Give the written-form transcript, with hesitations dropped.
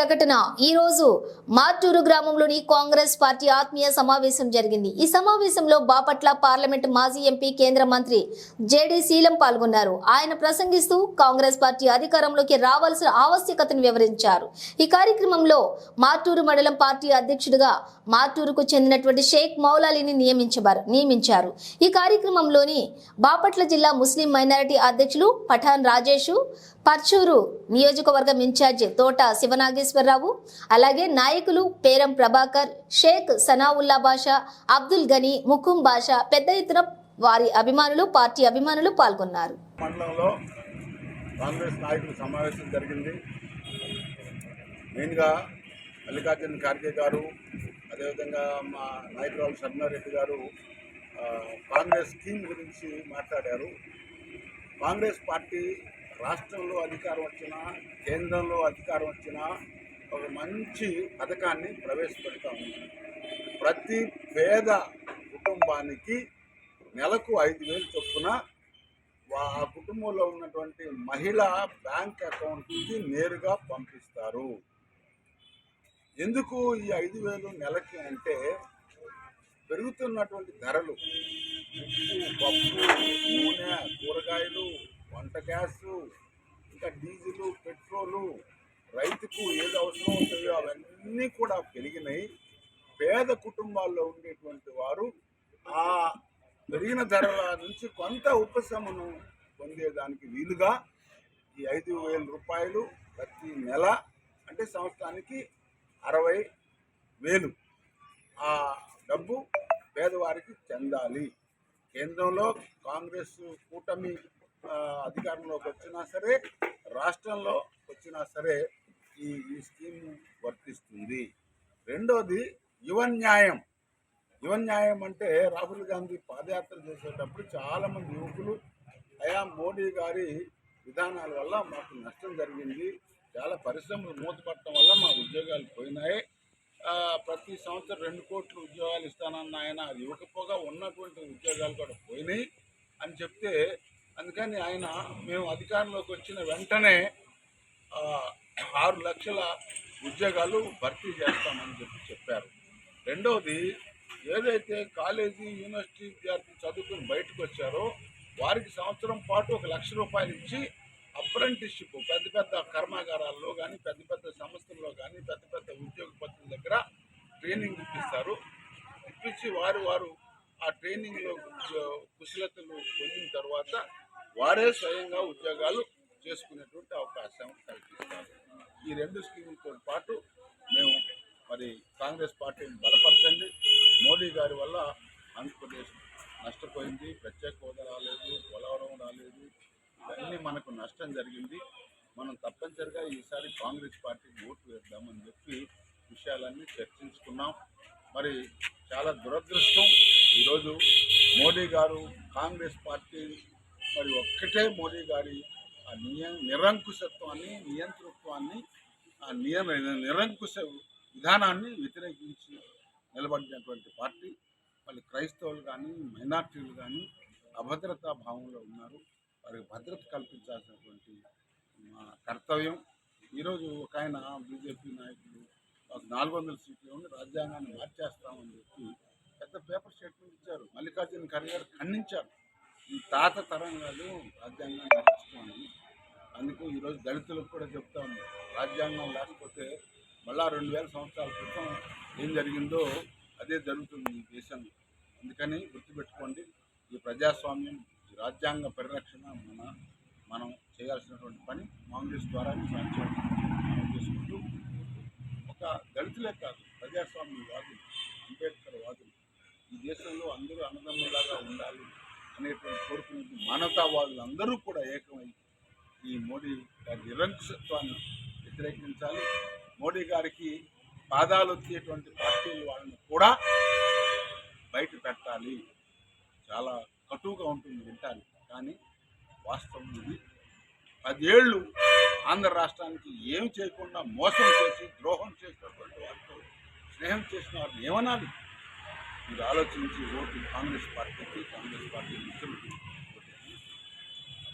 ప్రకటన ఈ రోజు మార్టూరు గ్రామంలోని కాంగ్రెస్ పార్టీ ఆత్మీయ సమావేశం జరిగింది। ఈ సమావేశంలో బాపట్ల పార్లమెంట్ మాజీ ఎంపీ కేంద్ర మంత్రి జేడీ శీలం పాల్గొన్నారు। ఆయన ప్రసంగిస్తూ కాంగ్రెస్ పార్టీ అధికారంలోకి రావాల్సిన ఆవశ్యకతను వివరించారు। ఈ కార్యక్రమంలో మార్టూరు మండలం పార్టీ అధ్యక్షుడిగా మార్టూరుకు చెందినటువంటి షేక్ మౌలాలిని నియమించారు। ఈ కార్యక్రమంలోని బాపట్ల జిల్లా ముస్లిం మైనారిటీ అధ్యక్షులు పఠాన్ రాజేష్, పర్చూరు నియోజకవర్గం ఇన్ఛార్జి తోట శివనాగేశ్వరరావు, అలాగే నాయకులు పేరం ప్రభాకర్, షేక్ సనావుల్లా బాషా, అబ్దుల్ గనీ, ముకుం బాషా, పెద్ద ఎత్తున వారి అభిమానులు, పార్టీ అభిమానులు పాల్గొన్నారు। మండలంలో కాంగ్రెస్ నాయకుల సమావేశం జరిగింది। మెయిన్గా మల్లికార్జున ఖార్గే గారు, అదేవిధంగా మా నాయకురాలు శర్మారెడ్డి గారు కాంగ్రెస్ స్కీమ్ గురించి మాట్లాడారు। కాంగ్రెస్ పార్టీ రాష్ట్రంలో అధికారం వచ్చినా, కేంద్రంలో అధికారం వచ్చినా ఒక మంచి పథకాన్ని ప్రవేశపెడతా ఉంది। ప్రతి పేద కుటుంబానికి నెలకు 5,000 చొప్పున ఆ కుటుంబంలో ఉన్నటువంటి మహిళ బ్యాంక్ అకౌంట్కి నేరుగా పంపిస్తారు। ఎందుకు ఈ 5,000 నెలకి అంటే, పెరుగుతున్నటువంటి ధరలు, ఉప్పు, పప్పు, నూనె, కూరగాయలు, వంట గ్యాసు, ఇంకా డీజిలు, పెట్రోలు, రైతుకు ఏది అవసరం అవుతాయో అవన్నీ కూడా పెరిగినాయి। పేద కుటుంబాల్లో ఉండేటువంటి వారు ఆ పెరిగిన ధరల నుంచి కొంత ఉపశమనం పొందేదానికి వీలుగా ఈ 5,000 రూపాయలు ప్రతి నెల, అంటే సంవత్సరానికి 60,000 ఆ డబ్బు పేదవారికి చెందాలి। కేంద్రంలో కాంగ్రెస్ కూటమి అధికారంలోకి వచ్చినా సరే, రాష్ట్రంలో వచ్చినా సరే ఈ స్కీమ్ వర్తిస్తుంది। రెండోది యువ న్యాయం। యువ న్యాయం అంటే రాహుల్ గాంధీ పాదయాత్ర చేసేటప్పుడు చాలామంది యువకులు అయా మోడీ గారి విధానాల వల్ల మాకు నష్టం జరిగింది, చాలా పరిశ్రమలు మూతపడటం వల్ల మా ఉద్యోగాలు పోయినాయి, ప్రతి సంవత్సరం 2 కోట్ల ఉద్యోగాలు ఇస్తానన్న ఆయన అది ఇవ్వకపోగా ఉన్నటువంటి ఉద్యోగాలు కూడా పోయినాయి అని చెప్తే, అందుకని ఆయన మేము అధికారంలోకి వచ్చిన వెంటనే 6 లక్షల ఉద్యోగాలు భర్తీ చేస్తామని చెప్పారు। రెండవది, ఏదైతే కాలేజీ, యూనివర్సిటీ విద్యార్థులు చదువుకుని బయటకు వచ్చారో వారికి సంవత్సరం పాటు 1 లక్ష రూపాయలు ఇచ్చి అప్రెంటిస్షిప్ పెద్ద పెద్ద కర్మాగారాల్లో కానీ, పెద్ద పెద్ద సంస్థల్లో కానీ, పెద్ద పెద్ద ఉద్యోగ పద్ధతుల దగ్గర ట్రైనింగ్ ఇప్పిస్తారు। ఇప్పించి వారు ఆ ట్రైనింగ్లో కుశలతలు పొందిన తర్వాత వారే స్వయంగా ఉద్యోగాలు చేసుకునేటువంటి అవకాశం కల్పిస్తారు। ఈ 2 స్కీములతో పాటు మేము మరి కాంగ్రెస్ పార్టీని బలపరచండి। మోడీ గారి వల్ల ఆంధ్రప్రదేశ్ నష్టపోయింది, ప్రత్యేక హోదా రాలేదు, పోలవరం రాలేదు, ఇవన్నీ మనకు నష్టం జరిగింది। మనం తప్పనిసరిగా ఈసారి కాంగ్రెస్ పార్టీకి ఓటు వేద్దామని చెప్పి విషయాలన్నీ చర్చించుకున్నాం। మరి చాలా దురదృష్టం, ఈరోజు మోడీ గారు కాంగ్రెస్ పార్టీ మరి ఒక్కటే మోడీ గారి ఆ నిరంకుశత్వాన్ని, నియంతృత్వాన్ని, ఆ నిరంకుశ విధానాన్ని వ్యతిరేకించి నిలబడినటువంటి పార్టీ। మళ్ళీ క్రైస్తవులు కానీ, మైనార్టీలు కానీ అభద్రతా భావంలో ఉన్నారు, వారికి భద్రత కల్పించాల్సినటువంటి మా కర్తవ్యం। ఈరోజు ఒక ఆయన బీజేపీ నాయకులు 400 సీట్లు ఉండి రాజ్యాంగాన్ని మార్చేస్తామని చెప్పి పెద్ద పేపర్ స్టేట్మెంట్ ఇచ్చారు। మల్లికార్జున ఖర్గే గారు ఖండించారు, ఈ తాత తరం కాదు రాజ్యాంగాన్ని మార్చుకోండి। అందుకు ఈరోజు దళితులకు కూడా చెప్తా ఉంది, రాజ్యాంగం లేకపోతే మళ్ళా 2000 సంవత్సరాల క్రితం ఏం జరిగిందో అదే జరుగుతుంది ఈ దేశంలో। అందుకని గుర్తుపెట్టుకోండి, ఈ ప్రజాస్వామ్యం, ఈ రాజ్యాంగ పరిరక్షణ మనం చేయాల్సినటువంటి పని కాంగ్రెస్ ద్వారా చేసుకుంటూ, ఒక దళితులే కాదు ప్రజాస్వామ్యవాదులు, అంబేద్కర్ వాదులు, ఈ దేశంలో అందరూ అన్నదమ్ములాగా ఉండాలి అనేటువంటి కోరుకునేది మానవతావాదులు అందరూ కూడా ఏకమై ఈ మోడీ గారి నిరంకుశత్వాన్ని వ్యతిరేకించాలి। మోడీ గారికి పాదాలు వచ్చేటువంటి పార్టీలు వాళ్ళని కూడా బయట పెట్టాలి। చాలా కటువుగా ఉంటుంది వింటానికి, కానీ వాస్తవం ఇది। 10 ఏళ్ళు ఆంధ్ర రాష్ట్రానికి ఏమి చేయకుండా మోసం చేసి ద్రోహం చేసినటువంటి వారితో స్నేహం చేసిన వారిని ఏమనాలి? మీరు ఆలోచించి ఓటు కాంగ్రెస్ పార్టీకి, కాంగ్రెస్ పార్టీ మిత్రులకి